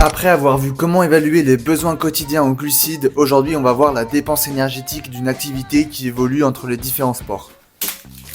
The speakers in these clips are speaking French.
Après avoir vu comment évaluer les besoins quotidiens en glucides, aujourd'hui on va voir la dépense énergétique d'une activité qui évolue entre les différents sports.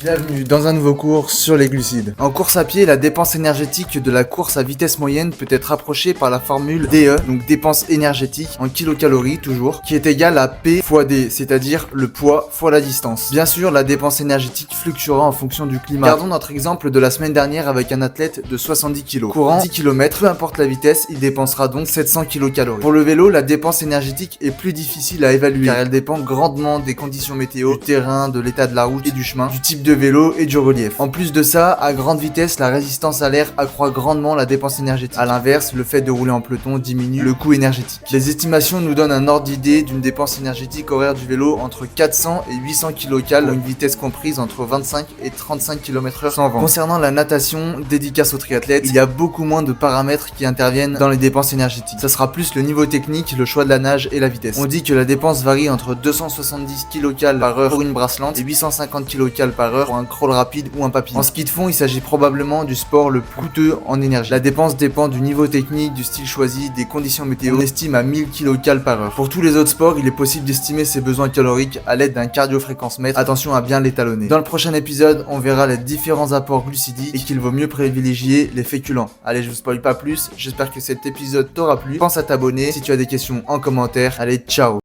Bienvenue dans un nouveau cours sur les glucides. En course à pied, la dépense énergétique de la course à vitesse moyenne peut être approchée par la formule DE, donc dépense énergétique en kilocalories toujours, qui est égale à P fois D, c'est-à-dire le poids fois la distance. Bien sûr, la dépense énergétique fluctuera en fonction du climat. Gardons notre exemple de la semaine dernière avec un athlète de 70 kg. Courant 10 km, peu importe la vitesse, il dépensera donc 700 kilocalories. Pour le vélo, la dépense énergétique est plus difficile à évaluer car elle dépend grandement des conditions météo, du terrain, de l'état de la route et du chemin, du type de vélo et du relief. En plus de ça, à grande vitesse, la résistance à l'air accroît grandement la dépense énergétique. A l'inverse, le fait de rouler en peloton diminue le coût énergétique. Les estimations nous donnent un ordre d'idée d'une dépense énergétique horaire du vélo entre 400 et 800 kcal pour une vitesse comprise entre 25 et 35 km/h sans vent. Concernant la natation, dédicace aux triathlètes, il y a beaucoup moins de paramètres qui interviennent dans les dépenses énergétiques. Ça sera plus le niveau technique, le choix de la nage et la vitesse. On dit que la dépense varie entre 270 kcal/h pour une bracelante et 850 kcal/h pour un crawl rapide ou un papillon. En ski de fond, il s'agit probablement du sport le plus coûteux en énergie. La dépense dépend du niveau technique, du style choisi, des conditions météo. On estime à 1000 kcal/h. Pour tous les autres sports, il est possible d'estimer ses besoins caloriques à l'aide d'un cardio-fréquence-mètre. Attention à bien l'étalonner. Dans le prochain épisode, on verra les différents apports glucidiques et qu'il vaut mieux privilégier les féculents. Allez, je vous spoil pas plus. J'espère que cet épisode t'aura plu. Pense à t'abonner. Si tu as des questions en commentaire, allez, ciao.